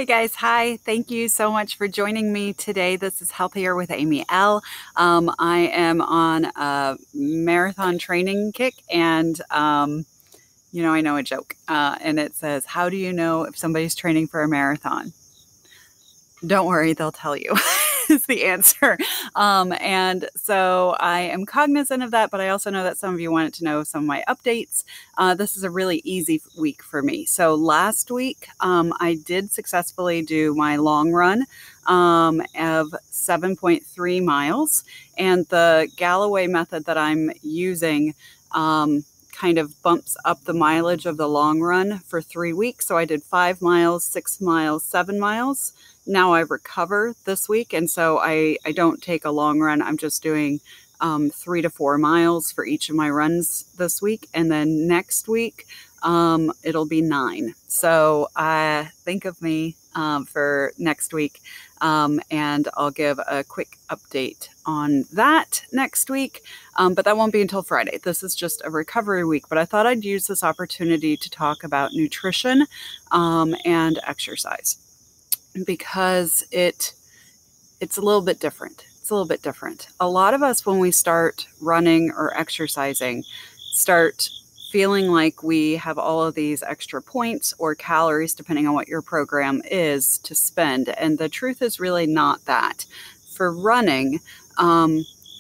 Hey guys, hi. Thank you so much for joining me today. This is Healthier with Amy L. I am on a marathon training kick, and I know a joke, and it says, "How do you know if somebody's training for a marathon?" Don't worry, they'll tell you is the answer. And so I am cognizant of that, but I also know that some of you wanted to know some of my updates. This is a really easy week for me. So last week, I did successfully do my long run of 7.3 miles. And the Galloway method that I'm using kind of bumps up the mileage of the long run for 3 weeks. So I did 5 miles, 6 miles, 7 miles. Now I recover this week, and so I don't take a long run. I'm just doing 3 to 4 miles for each of my runs this week, and then next week it'll be 9. So think of me for next week, and I'll give a quick update on that next week, but that won't be until Friday. This is just a recovery week, but I thought I'd use this opportunity to talk about nutrition and exercise, because it's a little bit different. A lot of us, when we start running or exercising, start feeling like we have all of these extra points or calories, depending on what your program is, to spend. And the truth is really not that. For running,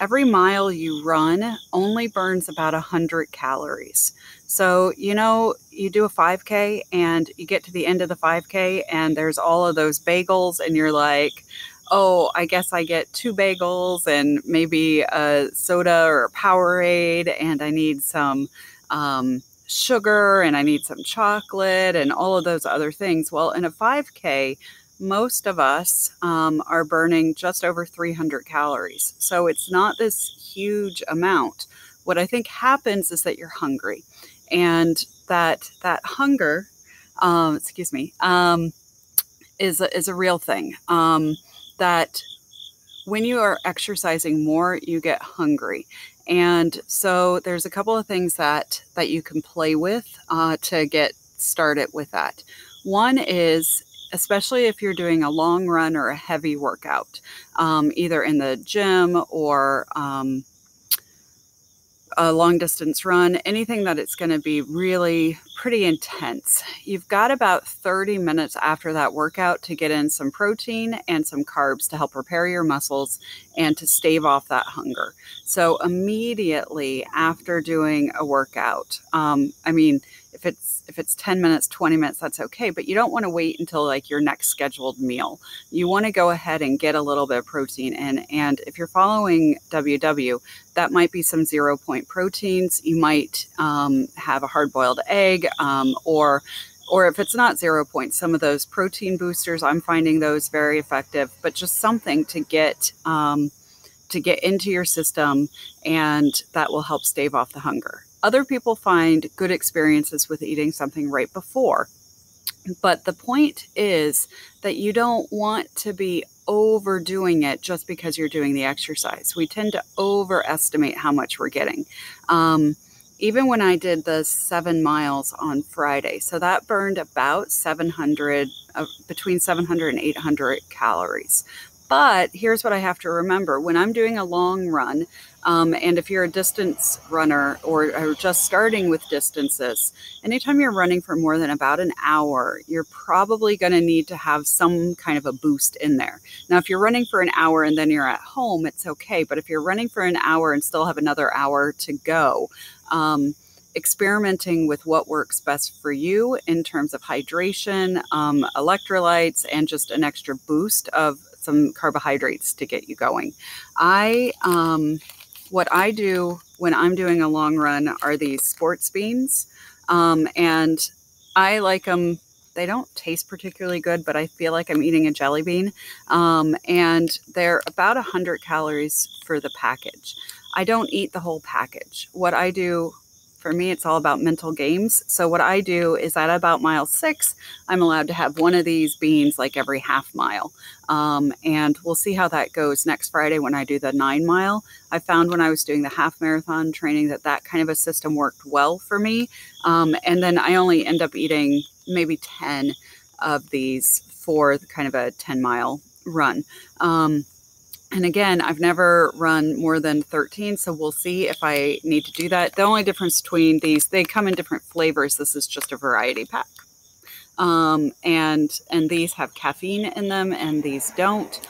every mile you run only burns about 100 calories. So, you do a 5K and you get to the end of the 5K and there's all of those bagels and you're like, oh, I guess I get 2 bagels and maybe a soda or a Powerade, and I need some sugar and I need some chocolate and all of those other things. Well, in a 5K, most of us are burning just over 300 calories. So it's not this huge amount. What I think happens is that you're hungry, and that hunger, is a real thing. That when you are exercising more, you get hungry. And so there's a couple of things that you can play with to get started with that. One is, especially if you're doing a long run or a heavy workout, either in the gym or a long distance run, anything that it's going to be really pretty intense. You've got about 30 minutes after that workout to get in some protein and some carbs to help repair your muscles and to stave off that hunger. So immediately after doing a workout, if it's 10 minutes, 20 minutes, that's okay. But you don't want to wait until like your next scheduled meal. You want to go ahead and get a little bit of protein in. And if you're following WW, that might be some 0 point proteins. You might have a hard-boiled egg, or if it's not 0 point, some of those protein boosters, I'm finding those very effective, but just something to get into your system, and that will help stave off the hunger. Other people find good experiences with eating something right before. But the point is that you don't want to be overdoing it just because you're doing the exercise. We tend to overestimate how much we're getting. Even when I did the 7 miles on Friday, so that burned about between 700 and 800 calories. But here's what I have to remember. When I'm doing a long run, and if you're a distance runner or just starting with distances, anytime you're running for more than about an hour, you're probably going to need to have some kind of a boost in there. Now, if you're running for an hour and then you're at home, it's okay. But if you're running for an hour and still have another hour to go, experimenting with what works best for you in terms of hydration, electrolytes, and just an extra boost of some carbohydrates to get you going. What I do when I'm doing a long run are these sports beans, and I like them. They don't taste particularly good, but I feel like I'm eating a jelly bean, and they're about 100 calories for the package. I don't eat the whole package. What I do, for me, it's all about mental games. So what I do is at about mile 6, I'm allowed to have one of these beans like every half mile. And we'll see how that goes next Friday when I do the 9 mile. I found when I was doing the half marathon training that kind of a system worked well for me. And then I only end up eating maybe 10 of these for kind of a 10-mile run. And again, I've never run more than 13, so we'll see if I need to do that. The only difference between these, they come in different flavors. This is just a variety pack. And these have caffeine in them and these don't.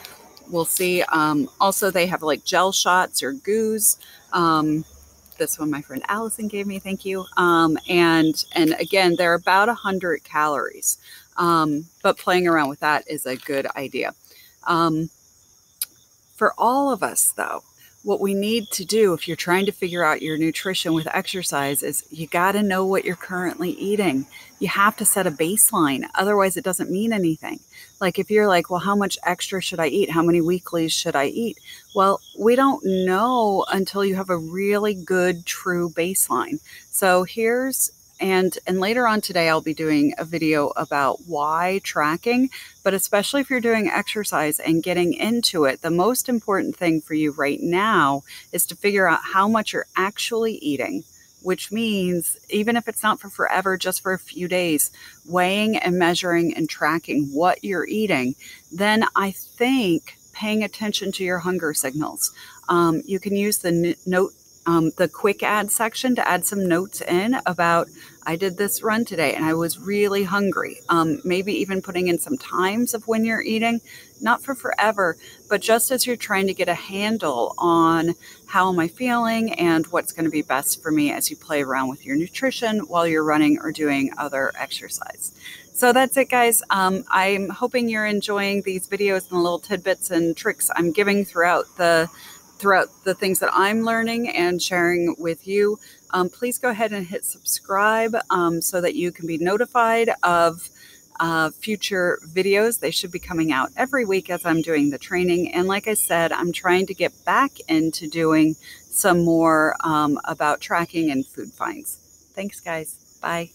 We'll see. Also, they have like gel shots or goos. This one my friend Allison gave me, thank you. And again, they're about 100 calories. But playing around with that is a good idea. For all of us, though, what we need to do if you're trying to figure out your nutrition with exercise is you got to know what you're currently eating. You have to set a baseline. Otherwise, it doesn't mean anything. Like if you're like, well, how much extra should I eat? How many weeklies should I eat? Well, we don't know until you have a really good, true baseline. So here's and later on today, I'll be doing a video about why tracking, but especially if you're doing exercise and getting into it, the most important thing for you right now is to figure out how much you're actually eating, which means even if it's not for forever, just for a few days, weighing and measuring and tracking what you're eating. Then I think paying attention to your hunger signals. You can use the quick add section to add some notes in about, I did this run today and I was really hungry. Maybe even putting in some times of when you're eating, not for forever, but just as you're trying to get a handle on how am I feeling and what's going to be best for me as you play around with your nutrition while you're running or doing other exercise. So that's it, guys. I'm hoping you're enjoying these videos and the little tidbits and tricks I'm giving throughout the things that I'm learning and sharing with you. Please go ahead and hit subscribe so that you can be notified of future videos. They should be coming out every week as I'm doing the training. And like I said, I'm trying to get back into doing some more about tracking and food finds. Thanks, guys. Bye.